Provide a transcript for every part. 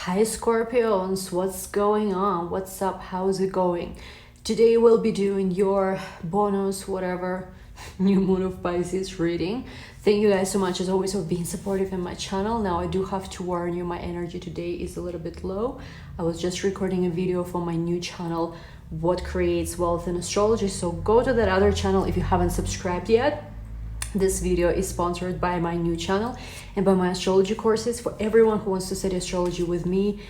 Hi Scorpions, what's going on? What's up? How's it going? Today we'll be doing your bonus, whatever, new moon of Pisces reading. Thank you guys so much as always for being supportive in my channel. Now I do have to warn you, my energy today is a little bit low. I was just recording a video for my new channel, What Creates Wealth in Astrology. So go to that other channel if you haven't subscribed yet. This video is sponsored by my new channel and by my astrology courses. For everyone who wants to study astrology with me,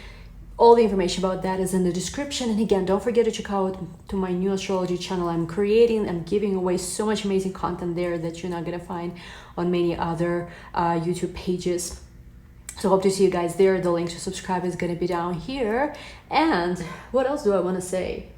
all the information about that is in the description. And again, don't forget to check out to my new astrology channel I'm creating. I'm giving away so much amazing content there that you're not gonna find on many other YouTube pages. So hope to see you guys there. The link to subscribe is gonna be down here. And what else do I want to say?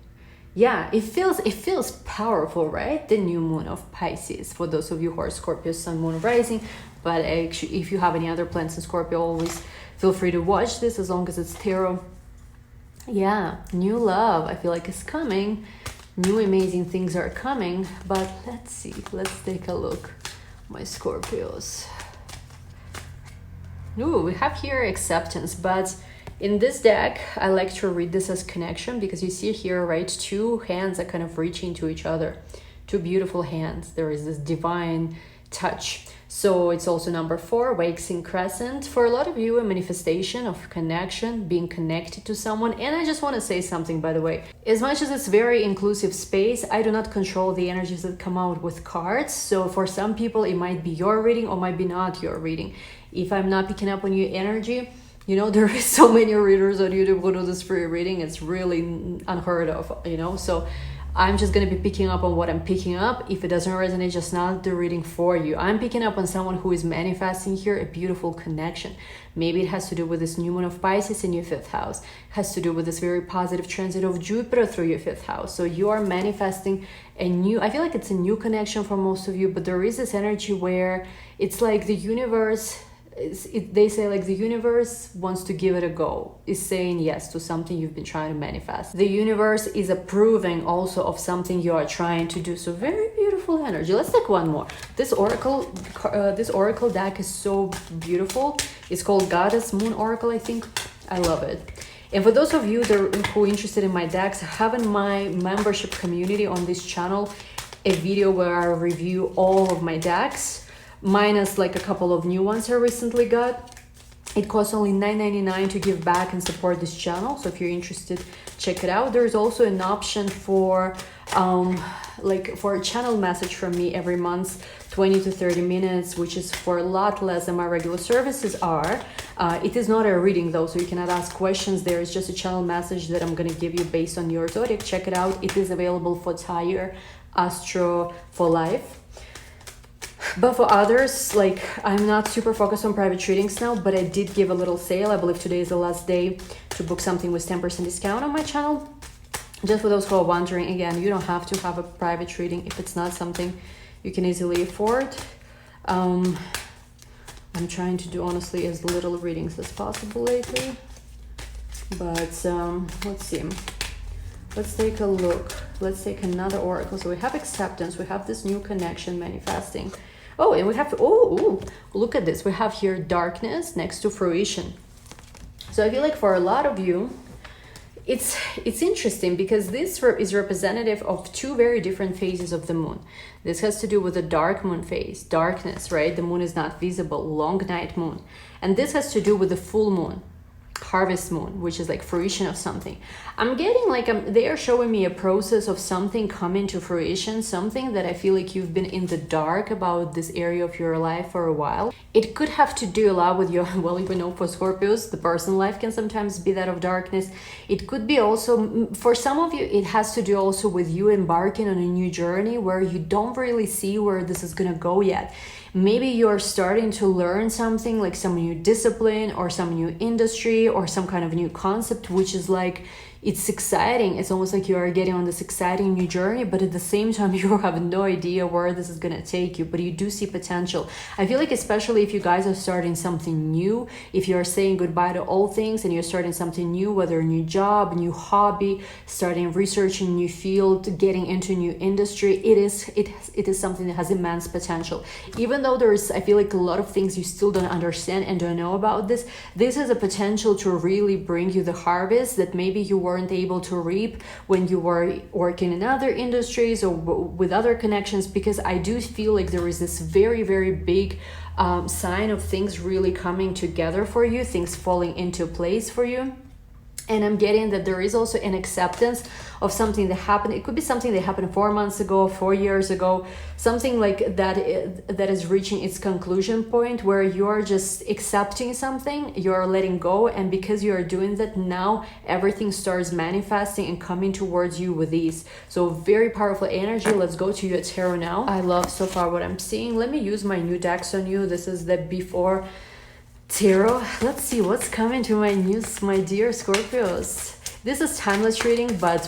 Yeah, it feels powerful, right? The new moon of Pisces, for those of you who are Scorpio, Sun, Moon, Rising. But actually, if you have any other plans in Scorpio, always feel free to watch this as long as it's tarot. Yeah, new love, I feel like it's coming. New amazing things are coming. But let's see, let's take a look, my Scorpios. Ooh, we have here acceptance, but in this deck, I like to read this as connection because you see here, right, two hands are kind of reaching to each other. Two beautiful hands. There is this divine touch. So it's also number 4, waxing crescent. For a lot of you, a manifestation of connection, being connected to someone. And I just want to say something, by the way. As much as it's very inclusive space, I do not control the energies that come out with cards. So for some people, it might be your reading or might be not your reading. If I'm not picking up on your energy, you know, there is so many readers on YouTube who do this free reading. It's really unheard of, you know. So I'm just going to be picking up on what I'm picking up. If it doesn't resonate, just not the reading for you. I'm picking up on someone who is manifesting here a beautiful connection. Maybe it has to do with this new moon of Pisces in your 5th house. It has to do with this very positive transit of Jupiter through your 5th house. So you are manifesting a new, I feel like it's a new connection for most of you, but there is this energy where it's like the universe, they say like the universe wants to give it a go, is saying yes to something you've been trying to manifest. The universe is approving also of something you are trying to do. So very beautiful energy. Let's take one more. This oracle deck is so beautiful. It's called Goddess Moon Oracle, I think. I love it. And for those of you who are interested in my decks, I have in my membership community on this channel a video where I review all of my decks, minus like a couple of new ones I recently got. It costs only $9.99 to give back and support this channel. So if you're interested, check it out. There's also an option for for a channel message from me every month, 20 to 30 minutes, which is for a lot less than my regular services are. It is not a reading though, so you cannot ask questions. There is just a channel message that I'm going to give you based on your zodiac. Check it out. It is available for Tire, Astro, for life. But for others, like, I'm not super focused on private readings now, but I did give a little sale. I believe today is the last day to book something with 10% discount on my channel. Just for those who are wondering, again, you don't have to have a private reading if it's not something you can easily afford. I'm trying to do, honestly, as little readings as possible lately. But let's see. Let's take a look. Let's take another oracle. So we have acceptance. We have this new connection manifesting. Oh, and we have, oh, look at this. We have here darkness next to fruition. So I feel like for a lot of you, it's interesting because this is representative of two very different phases of the moon. This has to do with the dark moon phase, darkness, right? The moon is not visible, long night moon. And this has to do with the full moon, harvest moon, which is like fruition of something. I'm getting like they are showing me a process of something coming to fruition, something that I feel like you've been in the dark about this area of your life for a while. It could have to do a lot with your, well, you know, for Scorpios, the personal life can sometimes be that of darkness. It could be also, for some of you, it has to do also with you embarking on a new journey where you don't really see where this is gonna go yet. Maybe you're starting to learn something, like some new discipline or some new industry or some kind of new concept, which is like it's exciting. It's almost like you are getting on this exciting new journey, but at the same time, you have no idea where this is going to take you, but you do see potential. I feel like, especially if you guys are starting something new, if you're saying goodbye to old things and you're starting something new, whether a new job, new hobby, starting researching new field, getting into new industry, it is something that has immense potential. Even though there's, I feel like, a lot of things you still don't understand and don't know about this has a potential to really bring you the harvest that maybe you weren't able to reap when you were working in other industries or with other connections, because I do feel like there is this very, very big sign of things really coming together for you, things falling into place for you. And I'm getting that there is also an acceptance of something that happened. It could be something that happened 4 months ago, 4 years ago, something like that is reaching its conclusion point where you're just accepting something, you're letting go. And because you are doing that, now everything starts manifesting and coming towards you with ease. So very powerful energy. Let's go to your tarot now. I love so far what I'm seeing. Let me use my new decks on you. This is the before tarot. Let's see what's coming to my news, my dear Scorpios. This is timeless reading, but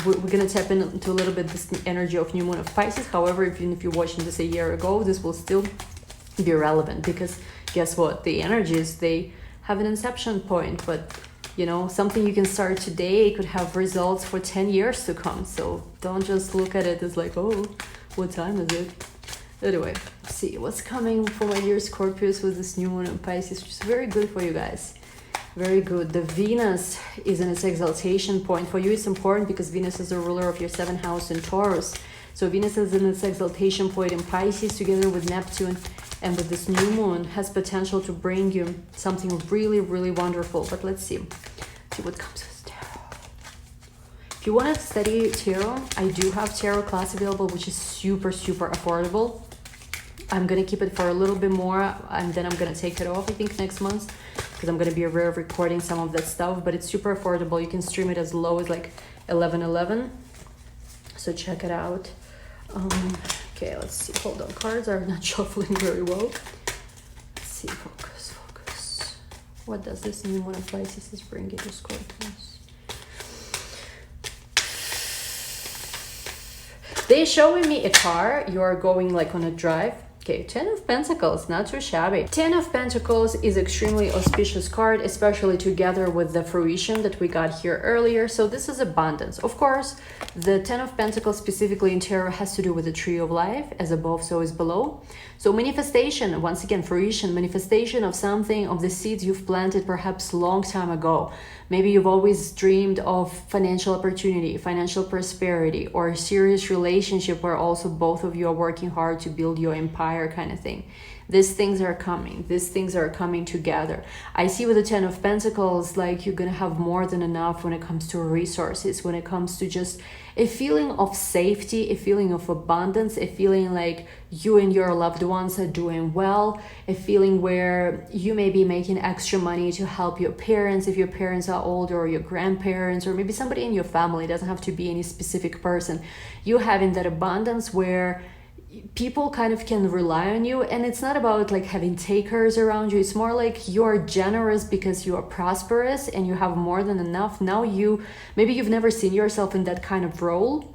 we're gonna tap into a little bit this energy of new moon of Pisces. However, even if you're watching this a year ago, this will still be relevant, because guess what, the energies, they have an inception point, but you know, something you can start today could have results for 10 years to come. So don't just look at it as like, oh, what time is it? Anyway, let's see what's coming for my dear Scorpios with this new moon in Pisces, which is very good for you guys. Very good. The Venus is in its exaltation point. For you, it's important because Venus is the ruler of your 7th house in Taurus. So Venus is in its exaltation point in Pisces together with Neptune, and with this new moon has potential to bring you something really, really wonderful. But let's see what comes with tarot. If you want to study tarot, I do have tarot class available, which is super, super affordable. I'm going to keep it for a little bit more, and then I'm going to take it off, I think, next month, because I'm going to be recording some of that stuff, but it's super affordable. You can stream it as low as like 11.11. So check it out. Okay, let's see. Hold on. Cards are not shuffling very well. Let's see. Focus. What does this new one of Pisces bring you to Scorpios? They're showing me a car. You're going like on a drive. Okay, 10 of Pentacles, not too shabby. 10 of Pentacles is extremely auspicious card, especially together with the fruition that we got here earlier. So this is abundance. Of course, the 10 of Pentacles specifically in tarot has to do with the tree of life, as above, so is below. So manifestation, once again, fruition, manifestation of something, of the seeds you've planted perhaps long time ago. Maybe you've always dreamed of financial opportunity, financial prosperity, or a serious relationship where also both of you are working hard to build your empire kind of thing. These things are coming. These things are coming together. I see with the 10 of Pentacles, like you're going to have more than enough when it comes to resources, when it comes to just a feeling of safety, a feeling of abundance, a feeling like you and your loved ones are doing well, a feeling where you may be making extra money to help your parents if your parents are older, or your grandparents, or maybe somebody in your family. It doesn't have to be any specific person. You having that abundance where people kind of can rely on you, and it's not about like having takers around you. It's more like you're generous because you are prosperous and you have more than enough. Now maybe you've never seen yourself in that kind of role,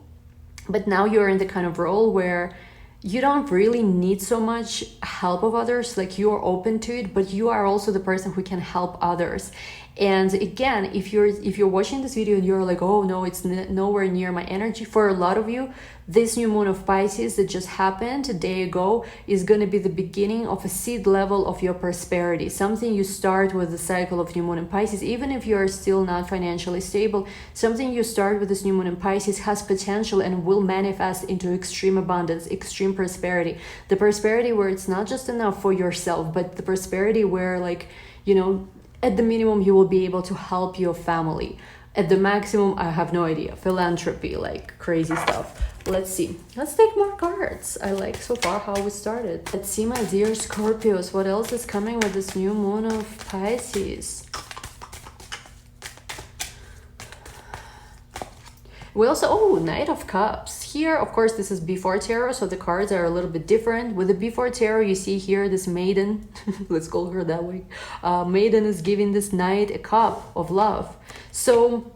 but now you're in the kind of role where you don't really need so much help of others. Like you're open to it, but you are also the person who can help others. And again, if you're watching this video and you're like, oh no, it's nowhere near my energy, for a lot of you, this new moon of Pisces that just happened a day ago is going to be the beginning of a seed level of your prosperity. Something you start with the cycle of new moon in Pisces, even if you are still not financially stable, something you start with this new moon in Pisces has potential and will manifest into extreme abundance, extreme prosperity. The prosperity where it's not just enough for yourself, but the prosperity where, like, you know, at the minimum, you will be able to help your family. At the maximum, I have no idea, philanthropy, like crazy stuff. Let's see. Let's take more cards. I like so far how we started. Let's see, my dear Scorpios, what else is coming with this new moon of Pisces? We also, Knight of Cups. Here, of course, this is before tarot, so the cards are a little bit different. With the before tarot, you see here this maiden, let's call her that way. Maiden is giving this knight a cup of love. So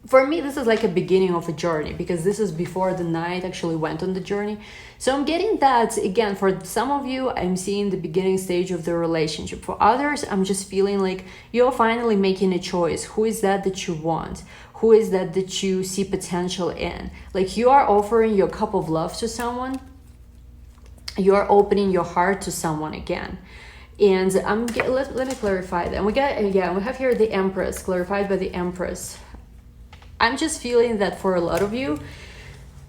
for me, this is like a beginning of a journey, because this is before the knight actually went on the journey. So I'm getting that, again, for some of you, I'm seeing the beginning stage of the relationship. For others, I'm just feeling like you're finally making a choice. Who is that you want? Who is that you see potential in? Like, you are offering your cup of love to someone. You are opening your heart to someone again. And let me clarify that. We have here the Empress, clarified by the Empress. I'm just feeling that for a lot of you,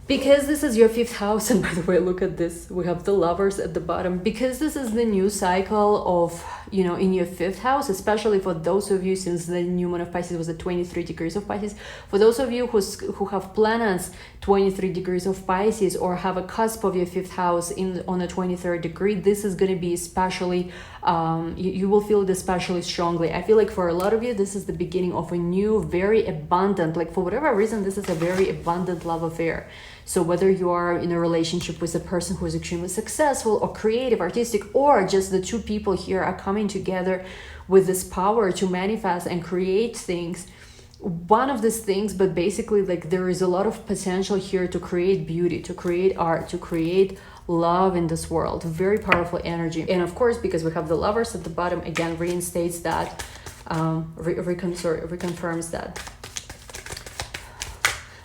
because this is your 5th house, and by the way, look at this, we have the Lovers at the bottom, because this is the new cycle of, you know, in your 5th house, especially for those of you, since the new moon of Pisces was at 23 degrees of Pisces, for those of you who have planets 23 degrees of Pisces, or have a cusp of your 5th house on the 23rd degree, this is going to be especially, you will feel it especially strongly. I feel like for a lot of you, this is the beginning of a new, very abundant, like, for whatever reason, this is a very abundant love affair. So whether you are in a relationship with a person who is extremely successful or creative, artistic, or just the two people here are coming together with this power to manifest and create things, one of these things, but basically, like, there is a lot of potential here to create beauty, to create art, to create love in this world. Very powerful energy. And of course, because we have the Lovers at the bottom, again, reinstates that, reconfirms that.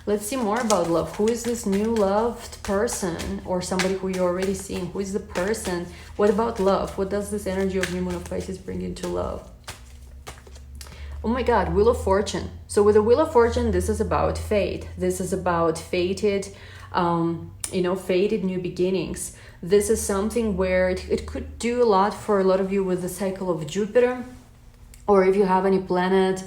Let's see more about love. Who is this new loved person, or somebody who you're already seeing? Who is the person? What about love? What does this energy of new moon of Pisces bring into love? Oh my God, Wheel of Fortune. So with the Wheel of Fortune, this is about fate. This is about fated, fated new beginnings. This is something where it could do a lot for a lot of you with the cycle of Jupiter, or if you have any planet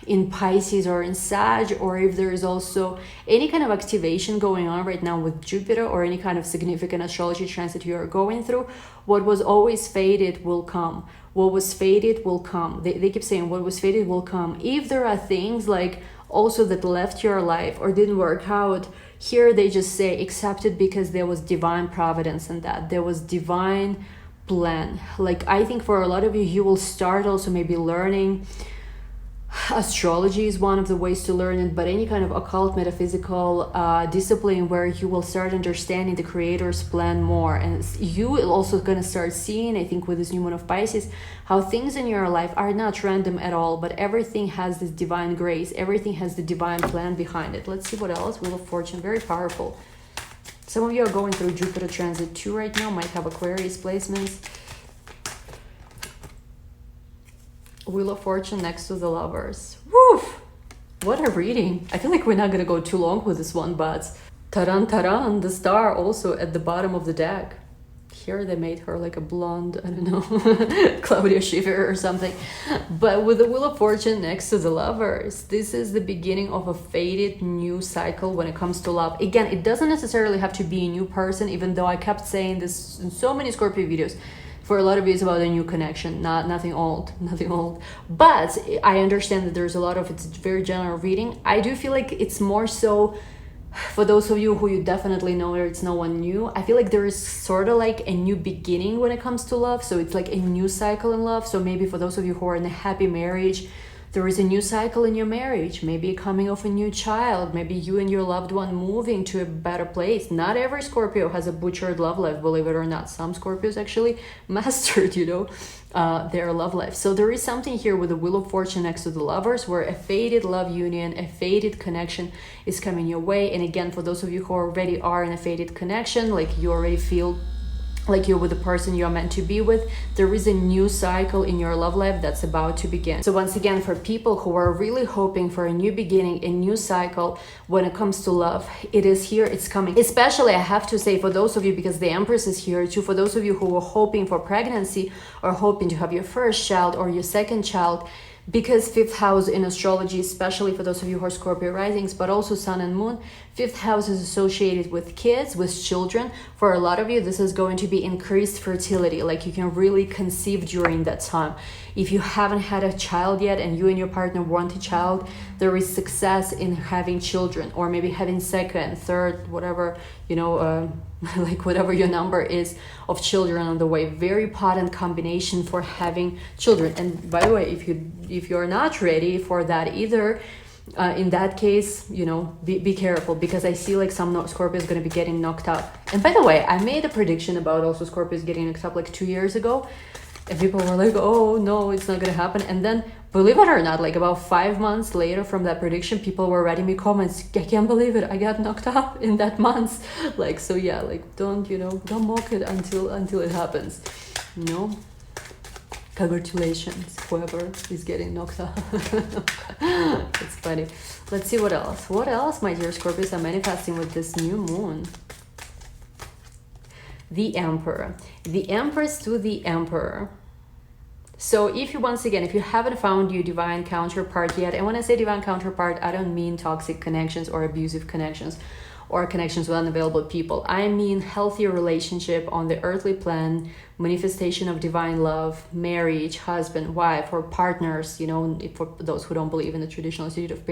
in Pisces or in Sag, or if there is also any kind of activation going on right now with Jupiter, or any kind of significant astrology transit you are going through. What was always fated will come. What was fated will come. They keep saying what was fated will come. If there are things like also that left your life or didn't work out, here they just say accept it, because there was divine providence in that. There was divine plan. Like, I think for a lot of you, you will start also maybe learning. Astrology is one of the ways to learn it, but any kind of occult, metaphysical discipline where you will start understanding the creator's plan more. And you will also going to start seeing, I think with this new moon of Pisces, how things in your life are not random at all, but everything has this divine grace. Everything has the divine plan behind it. Let's see what else. Wheel of Fortune, very powerful. Some of you are going through Jupiter transit 2 right now, might have Aquarius placements. Wheel of Fortune next to the Lovers. Woof! What a reading. I feel like we're not going to go too long with this one, but taran taran, the star also at the bottom of the deck. Here they made her like a blonde, I don't know, Claudia Schiffer or something. But with the Wheel of Fortune next to the Lovers, this is the beginning of a fated new cycle when it comes to love. Again, it doesn't necessarily have to be a new person, even though I kept saying this in so many Scorpio videos. For a lot of you, it's about a new connection, nothing old. But I understand that there's a lot of, it's a very general reading. I do feel like it's more so for those of you who you definitely know it's no one new. I feel like there is sort of like a new beginning when it comes to love. So it's like a new cycle in love. So maybe for those of you who are in a happy marriage, there is a new cycle in your marriage, maybe a coming of a new child, maybe you and your loved one moving to a better place. Not every Scorpio has a butchered love life, believe it or not. Some Scorpios actually mastered, their love life. So there is something here with the Wheel of Fortune next to the Lovers, where a fated love union, a fated connection is coming your way. And again, for those of you who already are in a fated connection, like you already feel like you're with the person you're meant to be with, there is a new cycle in your love life that's about to begin. So once again, for people who are really hoping for a new beginning, a new cycle when it comes to love, it is here, it's coming. Especially, I have to say, for those of you, because the Empress is here too, for those of you who are hoping for pregnancy or hoping to have your first child or your second child, because 5th house in astrology, especially for those of you who are Scorpio risings, but also Sun and Moon, 5th house is associated with kids, with children. For a lot of you, this is going to be increased fertility, like you can really conceive during that time. If you haven't had a child yet and you and your partner want a child, there is success in having children, or maybe having second, third, whatever, like whatever your number is of children on the way. Very potent combination for having children. And by the way, if you're not ready for that either, in that case, you know, be careful, because I see like some Scorpio is going to be getting knocked up. And by the way, I made a prediction about also Scorpios getting knocked up like 2 years ago, and people were like, oh no, it's not going to happen. And then, believe it or not, like about 5 months later from that prediction, people were writing me comments, I can't believe it, I got knocked up in that month. Like, so yeah, like don't, you know, don't mock it until it happens, you know. Congratulations, whoever is getting knocked up. It's funny. Let's see what else. What else, my dear Scorpios, are manifesting with this new moon? The Emperor. The Empress to the Emperor. So if you, once again, if you haven't found your divine counterpart yet, and when I say divine counterpart, I don't mean toxic connections or abusive connections or connections with unavailable people. I mean healthier relationship on the earthly plane, manifestation of divine love, marriage, husband, wife, or partners, you know, for those who don't believe in the traditional institute of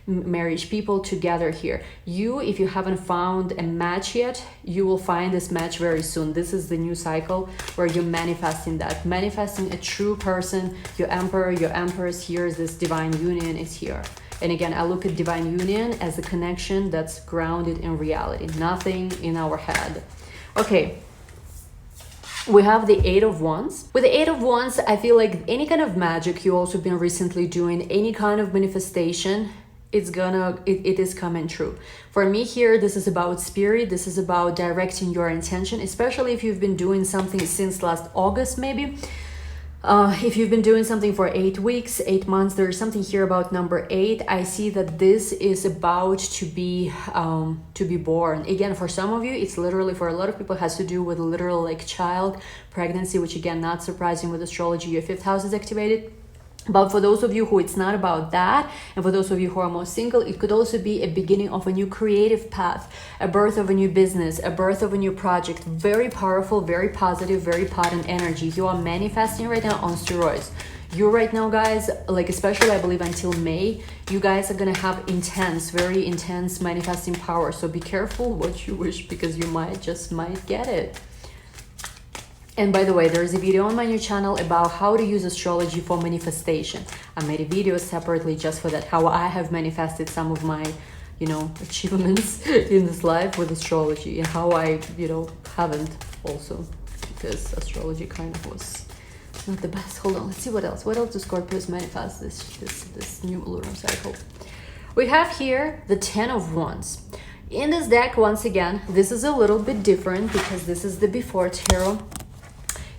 marriage, people together here. You, if you haven't found a match yet, you will find this match very soon. This is the new cycle where you're manifesting that, manifesting a true person. Your Emperor, your Empress, here is this divine union is here. And again, I look at divine union as a connection that's grounded in reality, nothing in our head. Okay, we have the Eight of Wands. With the Eight of Wands, I feel like any kind of magic you also been recently doing, any kind of manifestation, it is coming true. For me here, this is about spirit. This is about directing your intention, especially if you've been doing something since last August, maybe. If you've been doing something for 8 weeks, 8 months, there's something here about number 8. I see that this is about to be born. Again, for some of you, it's literally, for a lot of people, it has to do with literal like child pregnancy, which again, not surprising with astrology, your 5th house is activated. But for those of you who it's not about that, and for those of you who are more single, it could also be a beginning of a new creative path, a birth of a new business, a birth of a new project. Very powerful, very positive, very potent energy. You are manifesting right now on steroids. You right now, guys, like especially I believe until May, you guys are gonna have intense, very intense manifesting power. So be careful what you wish, because you might get it. And by the way, there's a video on my new channel about how to use astrology for manifestation. I made a video separately just for that, how I have manifested some of my, you know, achievements in this life with astrology, and how I, you know, haven't also, because astrology kind of was not the best. Hold on, let's see what else. What else do Scorpios manifest this new lunar cycle? We have here the Ten of Wands. In this deck, once again, this is a little bit different because this is the before tarot.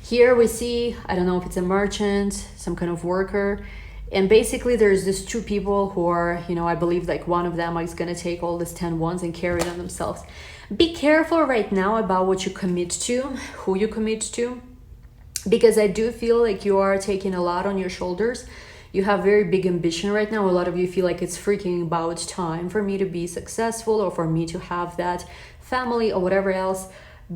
Here we see, I don't know if it's a merchant, some kind of worker. And basically there's these two people who are, you know, I believe like one of them is going to take all these 10 wands and carry them themselves. Be careful right now about what you commit to, who you commit to, because I do feel like you are taking a lot on your shoulders. You have very big ambition right now. A lot of you feel like it's freaking about time for me to be successful, or for me to have that family or whatever else.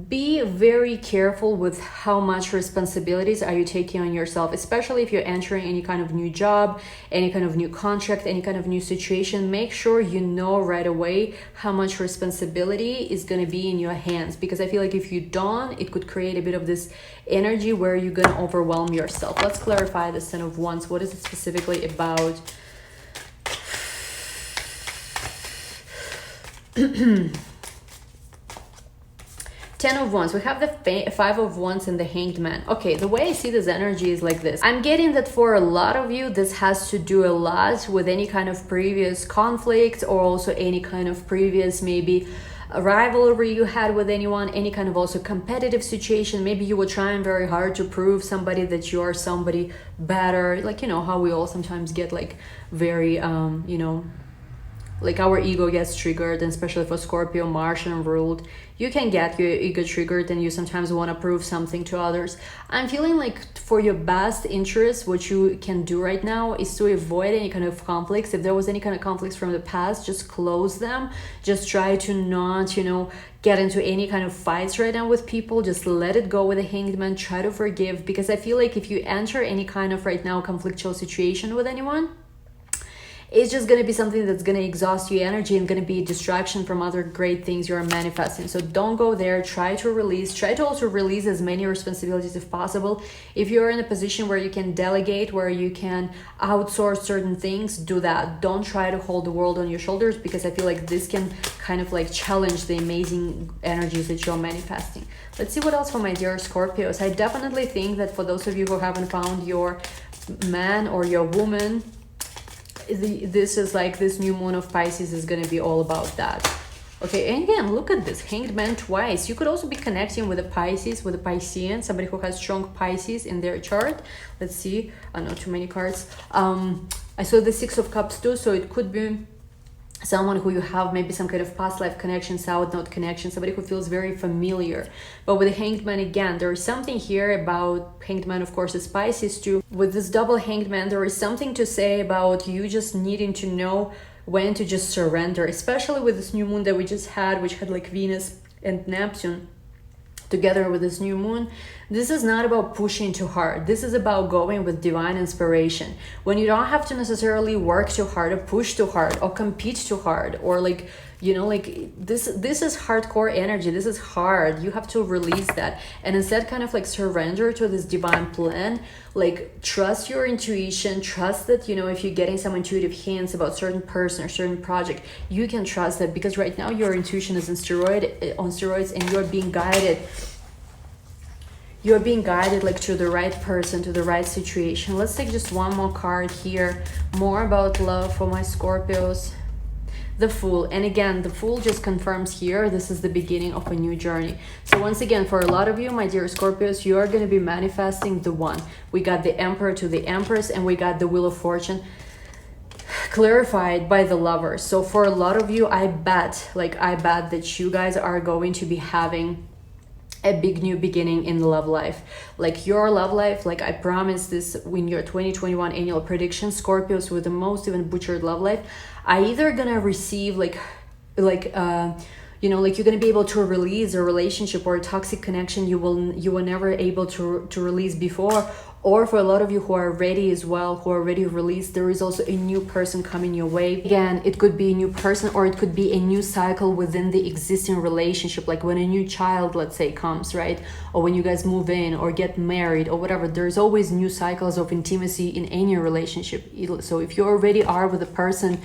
Be very careful with how much responsibilities are you taking on yourself, especially if you're entering any kind of new job, any kind of new contract, any kind of new situation. Make sure you know right away how much responsibility is going to be in your hands, because I feel like if you don't, it could create a bit of this energy where you're going to overwhelm yourself. Let's clarify the Ten of Wands. What is it specifically about? Ten of Wands. We have the Five of Wands and the Hanged Man. Okay, the way I see this energy is like this. I'm getting that for a lot of you, this has to do a lot with any kind of previous conflict, or also any kind of previous maybe a rivalry you had with anyone, any kind of also competitive situation. Maybe you were trying very hard to prove somebody that you are somebody better. Like, you know, how we all sometimes get like very, you know, like our ego gets triggered, and especially for Scorpio, Martian ruled, you can get your ego triggered and you sometimes want to prove something to others. I'm feeling like for your best interest, what you can do right now is to avoid any kind of conflicts. If there was any kind of conflicts from the past, just close them. Just try to not, you know, get into any kind of fights right now with people. Just let it go with the Hanged Man. Try to forgive, because I feel like if you enter any kind of right now conflictual situation with anyone, it's just going to be something that's going to exhaust your energy and going to be a distraction from other great things you're manifesting. So don't go there. Try to release. Try to also release as many responsibilities if possible. If you're in a position where you can delegate, where you can outsource certain things, do that. Don't try to hold the world on your shoulders, because I feel like this can kind of like challenge the amazing energies that you're manifesting. Let's see what else for my dear Scorpios. I definitely think that for those of you who haven't found your man or your woman, this is like this new moon of Pisces is going to be all about that. Okay, and again, look at this, Hanged Man twice. You could also be connecting with a Pisces, with a Piscean, somebody who has strong Pisces in their chart. Let's see, not too many cards. I saw the Six of Cups too, so it could be someone who you have maybe some kind of past life connection, south node connection, somebody who feels very familiar. But with the Hanged Man, again, there is something here about Hanged Man, of course, is Pisces too. With this double Hanged Man, there is something to say about you just needing to know when to just surrender, especially with this new moon that we just had, which had like Venus and Neptune together with this new moon. This is not about pushing too hard. This is about going with divine inspiration. When you don't have to necessarily work too hard or push too hard or compete too hard, or like, you know, like this is hardcore energy. This is hard. You have to release that and instead kind of like surrender to this divine plan. Like trust your intuition, trust that, you know, if you're getting some intuitive hints about certain person or certain project, you can trust that, because right now your intuition is on steroids and you're being guided. You're being guided like to the right person, to the right situation. Let's take just one more card here. More about love for my Scorpios. The Fool. And again, the Fool just confirms here this is the beginning of a new journey. So once again, for a lot of you, my dear Scorpios, you are going to be manifesting the one. We got the Emperor to the Empress, and we got the Wheel of Fortune clarified by the Lover. So for a lot of you, I bet that you guys are going to be having a big new beginning in the love life. Like your love life, like I promise this in your 2021 annual prediction, Scorpios with the most even butchered love life, I either gonna receive you know, like you're gonna be able to release a relationship or a toxic connection you were never able to release before. Or for a lot of you who are ready as well, who are ready to release, there is also a new person coming your way. Again, it could be a new person, or it could be a new cycle within the existing relationship. Like when a new child, let's say, comes, right? Or when you guys move in or get married or whatever, there's always new cycles of intimacy in any relationship. So if you already are with a person,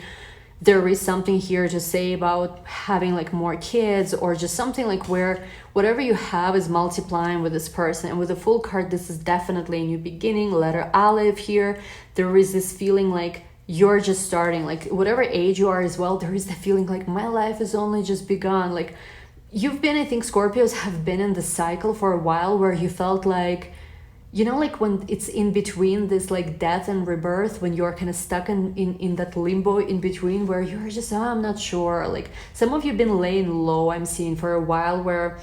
there is something here to say about having like more kids, or just something like where whatever you have is multiplying with this person. And with the Fool card, this is definitely a new beginning. Letter Aleph here. There is this feeling like you're just starting, like whatever age you are as well, there is the feeling like my life is only just begun. Like you've been, I think Scorpios have been in the cycle for a while where you felt like, you know, like when it's in between this like death and rebirth, when you're kind of stuck in that limbo in between where you're just, I'm not sure. Like some of you have been laying low, I'm seeing, for a while, where,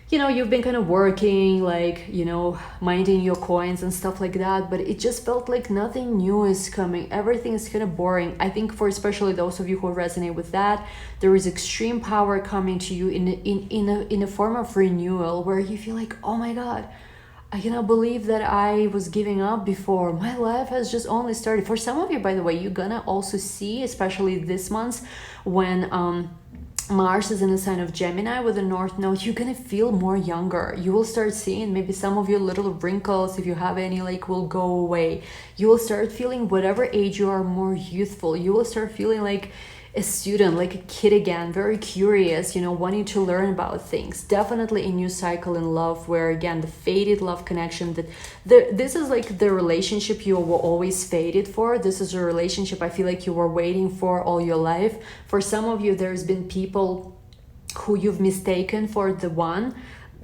you know, you've been kind of working, like, you know, minding your coins and stuff like that, but it just felt like nothing new is coming. Everything is kind of boring. I think for especially those of you who resonate with that, there is extreme power coming to you in a form of renewal, where you feel like, oh my God, I cannot believe that I was giving up before. My life has just only started. For some of you, by the way, you're gonna also see, especially this month, when Mars is in the sign of Gemini with the North Node, you're gonna feel more younger. You will start seeing maybe some of your little wrinkles, if you have any, like, will go away. You will start feeling, whatever age you are, more youthful. You will start feeling like a student, like a kid again, very curious, you know, wanting to learn about things. Definitely a new cycle in love, where again, the fated love connection, that this is like the relationship you were always fated for. This is a relationship I feel like you were waiting for all your life. For some of you, there's been people who you've mistaken for the one.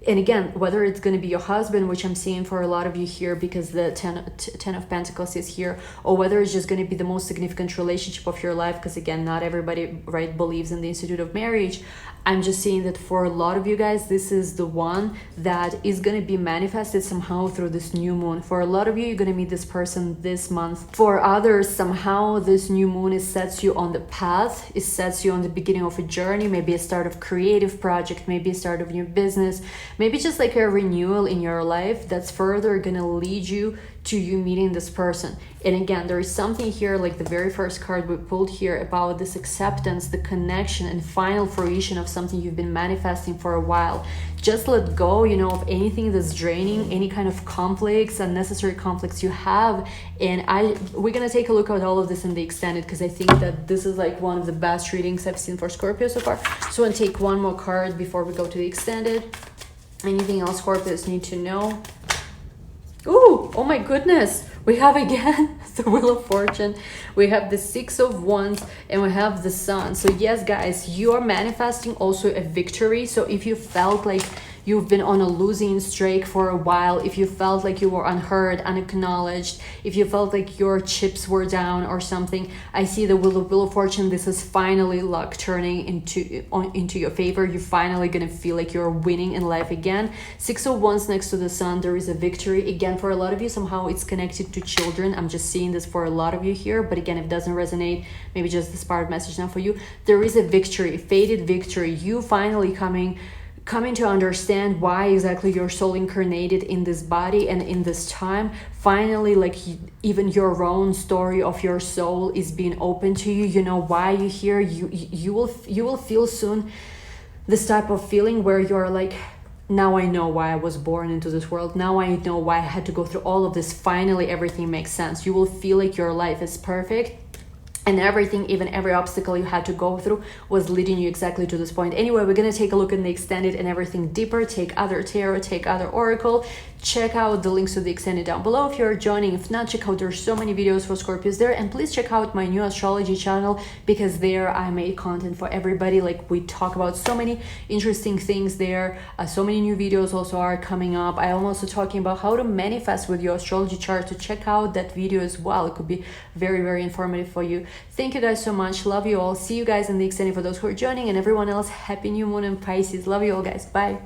And again, whether it's going to be your husband, which I'm seeing for a lot of you here because the 10 of Pentacles is here, or whether it's just going to be the most significant relationship of your life, because again, not everybody, right, believes in the institute of marriage. I'm just saying that for a lot of you guys, this is the one that is going to be manifested somehow through this new moon. For a lot of you, you're going to meet this person this month. For others, somehow this new moon sets you on the path. It sets you on the beginning of a journey, maybe a start of creative project, maybe a start of new business, maybe just like a renewal in your life that's further gonna lead you to you meeting this person. And again, there is something here, like the very first card we pulled here, about this acceptance, the connection, and final fruition of something you've been manifesting for a while. Just let go, you know, of anything that's draining, any kind of conflicts, unnecessary conflicts you have. And we're gonna take a look at all of this in the extended, because I think that this is like one of the best readings I've seen for Scorpio so far. So I'm gonna take one more card before we go to the extended. Anything else Scorpios need to know? Ooh, oh my goodness, we have again the Wheel of Fortune, we have the Six of Wands, and we have the Sun. So yes guys, you are manifesting also a victory. So if you felt like you've been on a losing streak for a while, if you felt like you were unheard, unacknowledged, if you felt like your chips were down or something, I see the Wheel of Fortune. This is finally luck turning into your favor. You're finally gonna feel like you're winning in life again. Six of Wands next to the Sun, there is a victory. Again, for a lot of you, somehow it's connected to children. I'm just seeing this for a lot of you here, but again, if it doesn't resonate, maybe just this part message now for you. There is a victory, fated victory. You finally coming to understand why exactly your soul incarnated in this body and in this time. Finally, like even your own story of your soul is being open to you. You know why you're here. You will feel soon this type of feeling where you're like, now I know why I was born into this world. Now I know why I had to go through all of this. Finally, everything makes sense. You will feel like your life is perfect. And everything, even every obstacle you had to go through, was leading you exactly to this point. Anyway, we're going to take a look in the extended and everything deeper. Take other tarot, take other oracle. Check out the links to the extended down below if you're joining. If not, check out, there's so many videos for Scorpios there. And please check out my new astrology channel, because there I made content for everybody. Like, we talk about so many interesting things there. So many new videos also are coming up. I am also talking about how to manifest with your astrology chart. To check out that video as well. It could be very, very informative for you. Thank you guys so much. Love you all. See you guys in the extended for those who are joining, and everyone else, happy new moon in Pisces. Love you all guys. Bye.